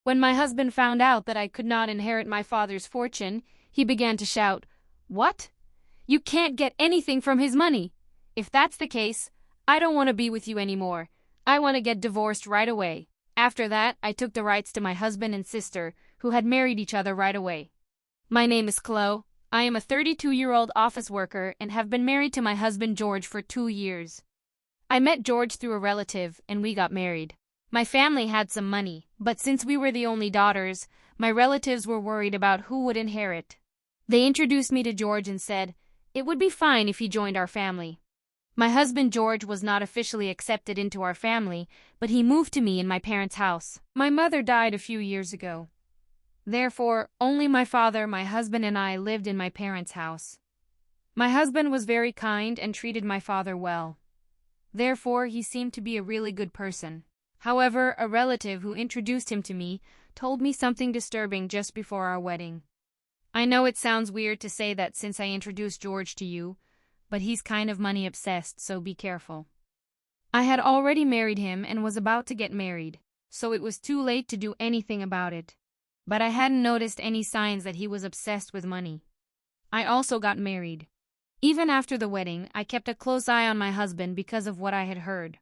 When my husband found out that I could not inherit my father's fortune, he began to shout, "What? You can't get anything from his money. If that's the case, I don't want to be with you anymore. I want to get divorced right away." After that, I took the rights to my husband and sister, who had married each other right away. My name is Chloe. I am a 32-year-old office worker and have been married to my husband George for 2 years. I met George through a relative, and we got married. My family had some money, but since we were the only daughters, my relatives were worried about who would inherit. They introduced me to George and said it would be fine if he joined our family. My husband George was not officially accepted into our family, but he moved to me in my parents' house. My mother died a few years ago. Therefore, only my father, my husband, and I lived in my parents' house. My husband was very kind and treated my father well. Therefore, he seemed to be a really good person. However, a relative who introduced him to me told me something disturbing just before our wedding. I know it sounds weird to say that since I introduced George to you, but he's kind of money obsessed, so be careful. I had already married him and was about to get married, so it was too late to do anything about it. But I hadn't noticed any signs that he was obsessed with money. I also got married. Even after the wedding, I kept a close eye on my husband because of what I had heard.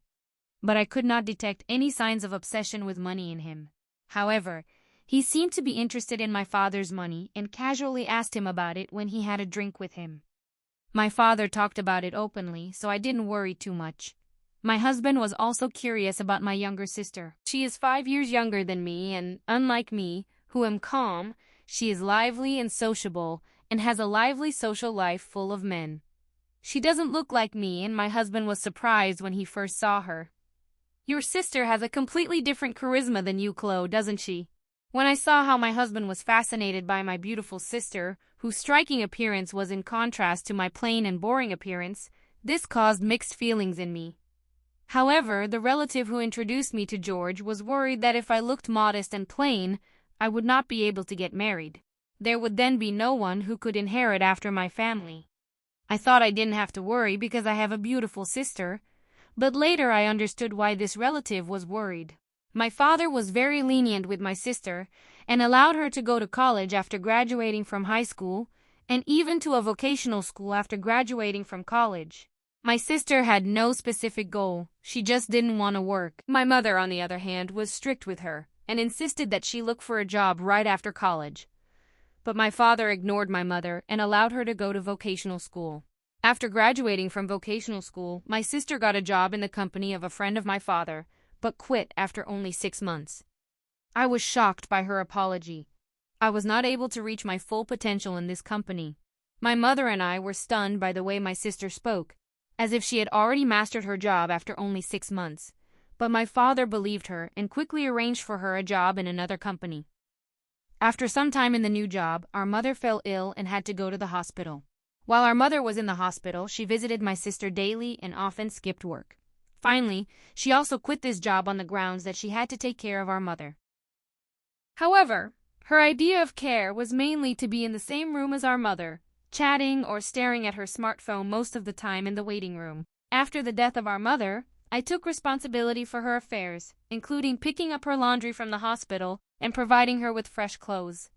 But I could not detect any signs of obsession with money in him. However, he seemed to be interested in my father's money and casually asked him about it when he had a drink with him. My father talked about it openly, so I didn't worry too much. My husband was also curious about my younger sister. She is 5 years younger than me, and unlike me, who am calm, she is lively and sociable, and has a lively social life full of men. She doesn't look like me, and my husband was surprised when he first saw her. "Your sister has a completely different charisma than you, Chloe, doesn't she?" When I saw how my husband was fascinated by my beautiful sister, whose striking appearance was in contrast to my plain and boring appearance, this caused mixed feelings in me. However, the relative who introduced me to George was worried that if I looked modest and plain, I would not be able to get married. There would then be no one who could inherit after my family. I thought I didn't have to worry because I have a beautiful sister, but later I understood why this relative was worried. My father was very lenient with my sister and allowed her to go to college after graduating from high school and even to a vocational school after graduating from college. My sister had no specific goal, she just didn't want to work. My mother, on the other hand, was strict with her and insisted that she look for a job right after college. But my father ignored my mother and allowed her to go to vocational school. After graduating from vocational school, my sister got a job in the company of a friend of my father, but quit after only 6 months. I was shocked by her apology. I was not able to reach my full potential in this company. My mother and I were stunned by the way my sister spoke, as if she had already mastered her job after only 6 months. But my father believed her and quickly arranged for her a job in another company. After some time in the new job, our mother fell ill and had to go to the hospital. While our mother was in the hospital, she visited my sister daily and often skipped work. Finally, she also quit this job on the grounds that she had to take care of our mother. However, her idea of care was mainly to be in the same room as our mother, chatting or staring at her smartphone most of the time in the waiting room. After the death of our mother, I took responsibility for her affairs, including picking up her laundry from the hospital and providing her with fresh clothes.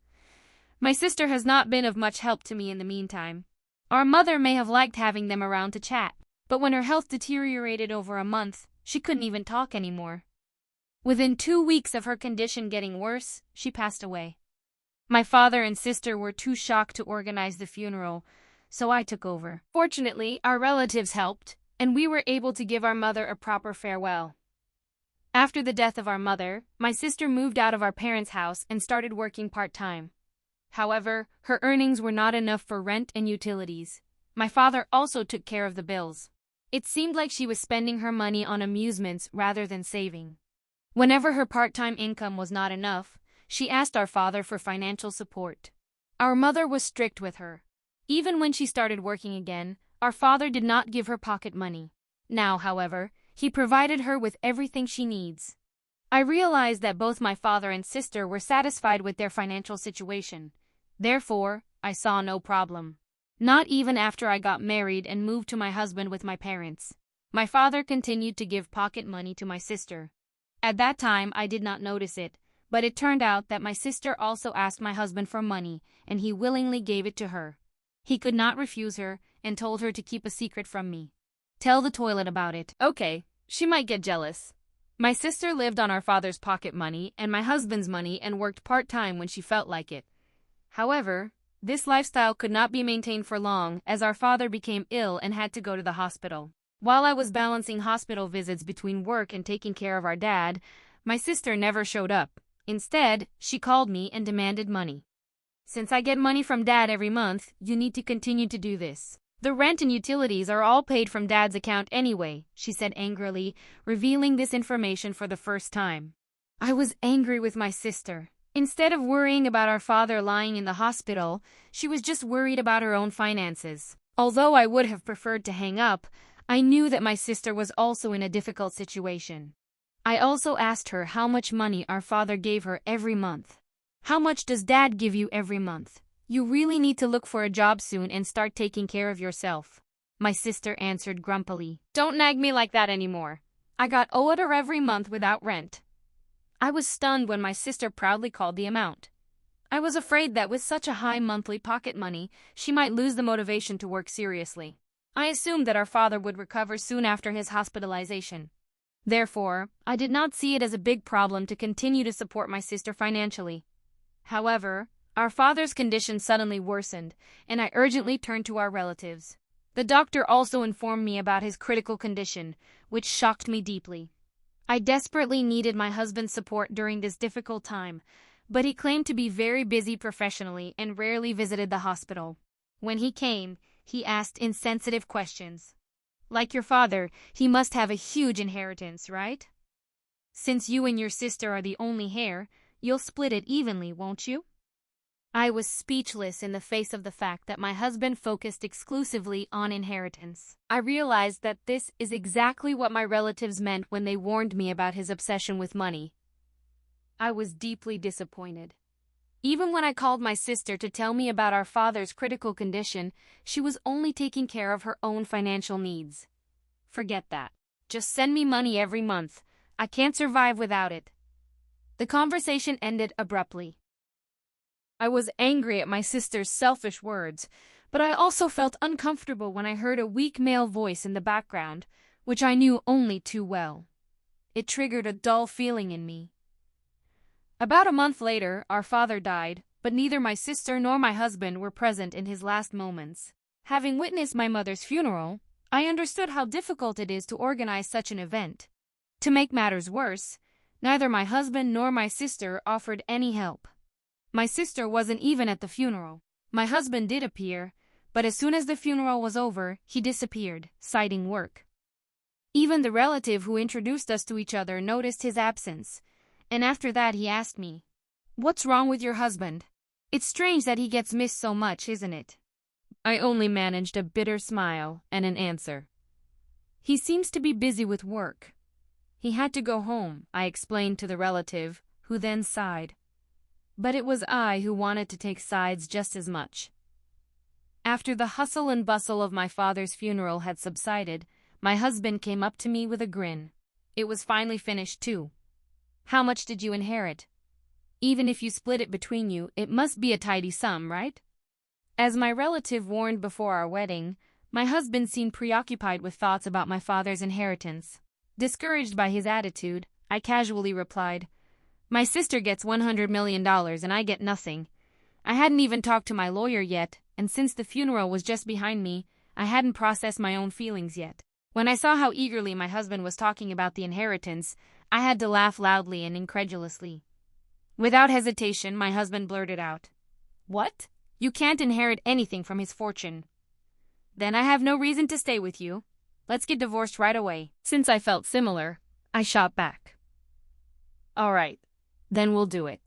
My sister has not been of much help to me in the meantime. Our mother may have liked having them around to chat, but when her health deteriorated over a month, she couldn't even talk anymore. Within 2 weeks of her condition getting worse, she passed away. My father and sister were too shocked to organize the funeral, so I took over. Fortunately, our relatives helped, and we were able to give our mother a proper farewell. After the death of our mother, my sister moved out of our parents' house and started working part-time. However, her earnings were not enough for rent and utilities. My father also took care of the bills. It seemed like she was spending her money on amusements rather than saving. Whenever her part-time income was not enough, she asked our father for financial support. Our mother was strict with her. Even when she started working again, our father did not give her pocket money. Now, however, he provided her with everything she needs. I realized that both my father and sister were satisfied with their financial situation. Therefore, I saw no problem. Not even after I got married and moved to my husband with my parents. My father continued to give pocket money to my sister. At that time, I did not notice it, But it turned out that my sister also asked my husband for money, and he willingly gave it to her. He could not refuse her, and told her to keep a secret from me. Tell the toilet about it. Okay, she might get jealous. My sister lived on our father's pocket money and my husband's money and worked part-time when she felt like it. However, this lifestyle could not be maintained for long as our father became ill and had to go to the hospital. While I was balancing hospital visits between work and taking care of our dad, my sister never showed up. Instead, she called me and demanded money. Since I get money from Dad every month, you need to continue to do this. The rent and utilities are all paid from Dad's account anyway, she said angrily, revealing this information for the first time. I was angry with my sister. Instead of worrying about our father lying in the hospital, she was just worried about her own finances. Although I would have preferred to hang up, I knew that my sister was also in a difficult situation. I also asked her how much money our father gave her every month. How much does Dad give you every month? You really need to look for a job soon and start taking care of yourself. My sister answered grumpily. Don't nag me like that anymore. I got owed her every month without rent. I was stunned when my sister proudly called the amount. I was afraid that with such a high monthly pocket money, she might lose the motivation to work seriously. I assumed that our father would recover soon after his hospitalization. Therefore, I did not see it as a big problem to continue to support my sister financially. However, our father's condition suddenly worsened, and I urgently turned to our relatives. The doctor also informed me about his critical condition, which shocked me deeply. I desperately needed my husband's support during this difficult time, but he claimed to be very busy professionally and rarely visited the hospital. When he came, he asked insensitive questions. Like your father, he must have a huge inheritance, right? Since you and your sister are the only heir, you'll split it evenly, won't you? I was speechless in the face of the fact that my husband focused exclusively on inheritance. I realized that this is exactly what my relatives meant when they warned me about his obsession with money. I was deeply disappointed. Even when I called my sister to tell me about our father's critical condition, she was only taking care of her own financial needs. Forget that. Just send me money every month. I can't survive without it. The conversation ended abruptly. I was angry at my sister's selfish words, but I also felt uncomfortable when I heard a weak male voice in the background, which I knew only too well. It triggered a dull feeling in me. About a month later, our father died, but neither my sister nor my husband were present in his last moments. Having witnessed my mother's funeral, I understood how difficult it is to organize such an event. To make matters worse, neither my husband nor my sister offered any help. My sister wasn't even at the funeral. My husband did appear, but as soon as the funeral was over, he disappeared, citing work. Even the relative who introduced us to each other noticed his absence, and after that he asked me, "What's wrong with your husband? It's strange that he gets missed so much, isn't it?" I only managed a bitter smile and an answer. "He seems to be busy with work. He had to go home," I explained to the relative, who then sighed. But it was I who wanted to take sides just as much. After the hustle and bustle of my father's funeral had subsided, my husband came up to me with a grin. It was finally finished too. "How much did you inherit? Even if you split it between you, it must be a tidy sum, right?" As my relative warned before our wedding, my husband seemed preoccupied with thoughts about my father's inheritance. Discouraged by his attitude, I casually replied, "My sister gets $100 million and I get nothing. I hadn't even talked to my lawyer yet, and since the funeral was just behind me, I hadn't processed my own feelings yet." When I saw how eagerly my husband was talking about the inheritance, I had to laugh loudly and incredulously. Without hesitation, my husband blurted out, "What? You can't inherit anything from his fortune." "Then I have no reason to stay with you. Let's get divorced right away." Since I felt similar, I shot back. "All right, then we'll do it.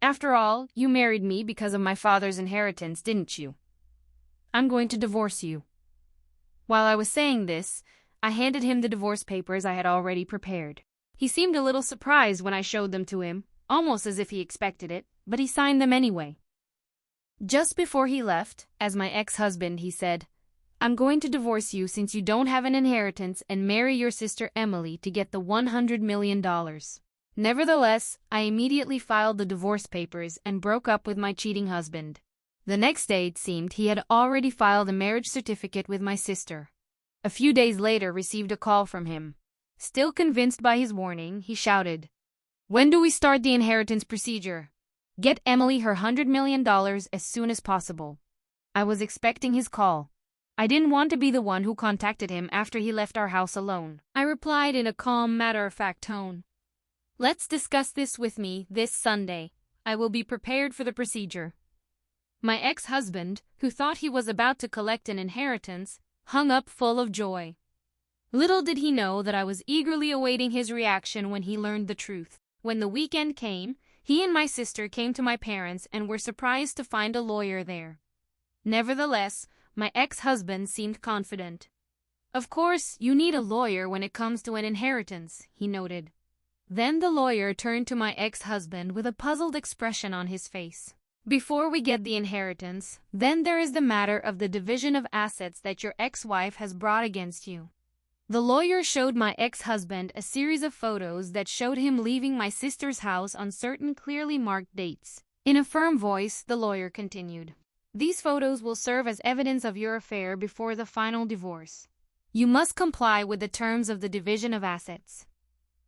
After all, you married me because of my father's inheritance, didn't you? I'm going to divorce you." While I was saying this, I handed him the divorce papers I had already prepared. He seemed a little surprised when I showed them to him, almost as if he expected it, but he signed them anyway. Just before he left, as my ex-husband, he said, "I'm going to divorce you since you don't have an inheritance and marry your sister Emily to get the $100 million. Nevertheless, I immediately filed the divorce papers and broke up with my cheating husband. The next day, it seemed, he had already filed a marriage certificate with my sister. A few days later, received a call from him. Still convinced by his warning, he shouted, "When do we start the inheritance procedure? Get Emily her $100 million as soon as possible." I was expecting his call. I didn't want to be the one who contacted him after he left our house alone. I replied in a calm, matter-of-fact tone, "Let's discuss this with me this Sunday. I will be prepared for the procedure." My ex-husband, who thought he was about to collect an inheritance, hung up full of joy. Little did he know that I was eagerly awaiting his reaction when he learned the truth. When the weekend came, he and my sister came to my parents and were surprised to find a lawyer there. Nevertheless, my ex-husband seemed confident. "Of course, you need a lawyer when it comes to an inheritance," he noted. Then the lawyer turned to my ex-husband with a puzzled expression on his face. "Before we get the inheritance, then there is the matter of the division of assets that your ex-wife has brought against you." The lawyer showed my ex-husband a series of photos that showed him leaving my sister's house on certain clearly marked dates. In a firm voice, the lawyer continued, "These photos will serve as evidence of your affair before the final divorce. You must comply with the terms of the division of assets."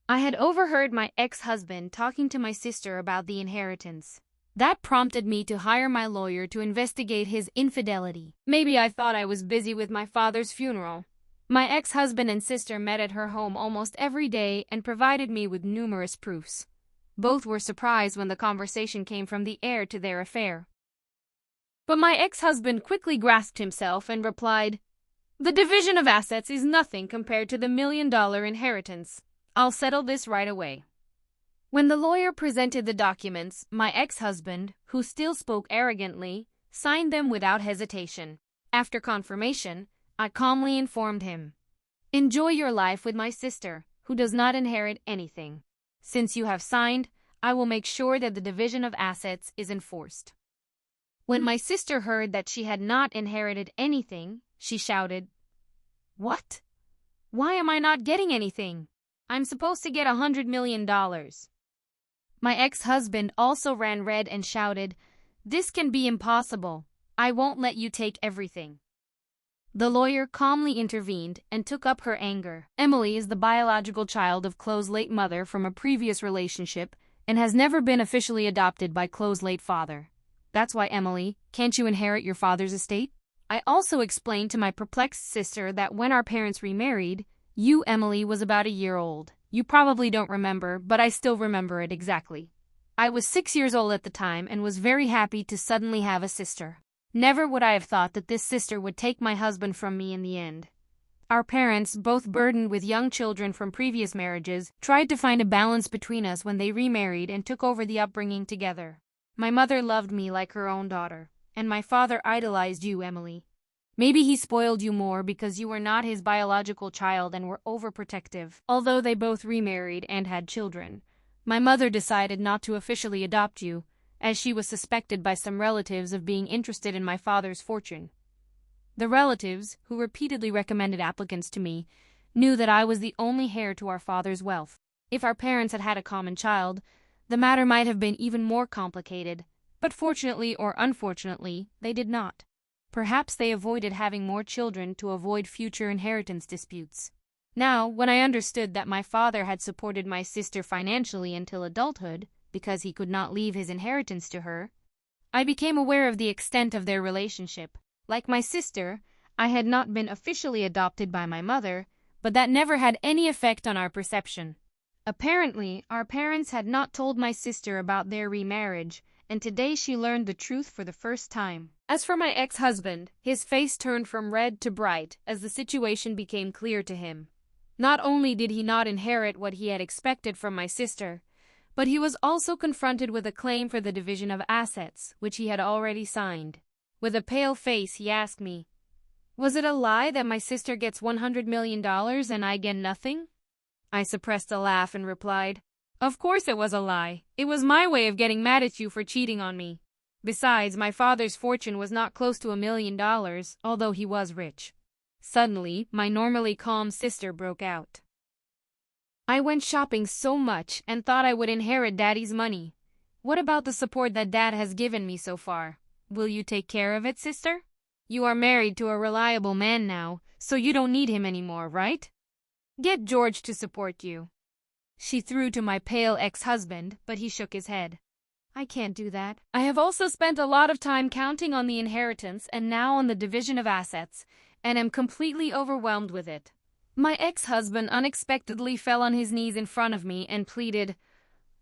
I had overheard my ex-husband talking to my sister about the inheritance. That prompted me to hire my lawyer to investigate his infidelity. Maybe I thought I was busy with my father's funeral. My ex-husband and sister met at her home almost every day and provided me with numerous proofs. Both were surprised when the conversation came from the heir to their affair. But my ex-husband quickly grasped himself and replied, "The division of assets is nothing compared to the $1 million inheritance. I'll settle this right away." When the lawyer presented the documents, my ex-husband, who still spoke arrogantly, signed them without hesitation. After confirmation, I calmly informed him, "Enjoy your life with my sister, who does not inherit anything. Since you have signed, I will make sure that the division of assets is enforced." When my sister heard that she had not inherited anything, she shouted, "What? Why am I not getting anything? I'm supposed to get $100 million. My ex-husband also ran red and shouted, "This can be impossible. I won't let you take everything." The lawyer calmly intervened and took up her anger. Emily is the biological child of Chloe's late mother from a previous relationship and has never been officially adopted by Chloe's late father. That's why, Emily, can't you inherit your father's estate? I also explained to my perplexed sister that when our parents remarried, you, Emily, was about a year old. You probably don't remember, but I still remember it exactly. I was 6 years old at the time and was very happy to suddenly have a sister. Never would I have thought that this sister would take my husband from me in the end. Our parents, both burdened with young children from previous marriages, tried to find a balance between us when they remarried and took over the upbringing together. My mother loved me like her own daughter, and my father idolized you, Emily. Maybe he spoiled you more because you were not his biological child and were overprotective. Although they both remarried and had children, my mother decided not to officially adopt you, as she was suspected by some relatives of being interested in my father's fortune. The relatives, who repeatedly recommended applicants to me, knew that I was the only heir to our father's wealth. If our parents had had a common child, the matter might have been even more complicated, but fortunately or unfortunately, they did not. Perhaps they avoided having more children to avoid future inheritance disputes. Now, when I understood that my father had supported my sister financially until adulthood, because he could not leave his inheritance to her, I became aware of the extent of their relationship. Like my sister, I had not been officially adopted by my mother, but that never had any effect on our perception. Apparently, our parents had not told my sister about their remarriage, and today she learned the truth for the first time. As for my ex-husband, his face turned from red to bright as the situation became clear to him. Not only did he not inherit what he had expected from my sister, but he was also confronted with a claim for the division of assets, which he had already signed. With a pale face, he asked me, "Was it a lie that my sister gets $100 million and I get nothing?" I suppressed a laugh and replied, "Of course it was a lie. It was my way of getting mad at you for cheating on me. Besides, my father's fortune was not close to $1 million, although he was rich." Suddenly, my normally calm sister broke out. I went shopping so much and thought I would inherit Daddy's money. What about the support that Dad has given me so far? Will you take care of it, sister? You are married to a reliable man now, so you don't need him anymore, right? Get George to support you. She threw to my pale ex-husband, but he shook his head. I can't do that. I have also spent a lot of time counting on the inheritance and now on the division of assets, and am completely overwhelmed with it. My ex-husband unexpectedly fell on his knees in front of me and pleaded,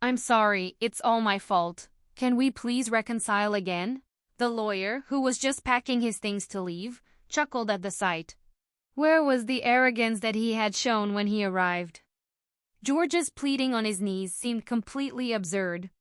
I'm sorry, it's all my fault. Can we please reconcile again? The lawyer, who was just packing his things to leave, chuckled at the sight. Where was the arrogance that he had shown when he arrived? George's pleading on his knees seemed completely absurd.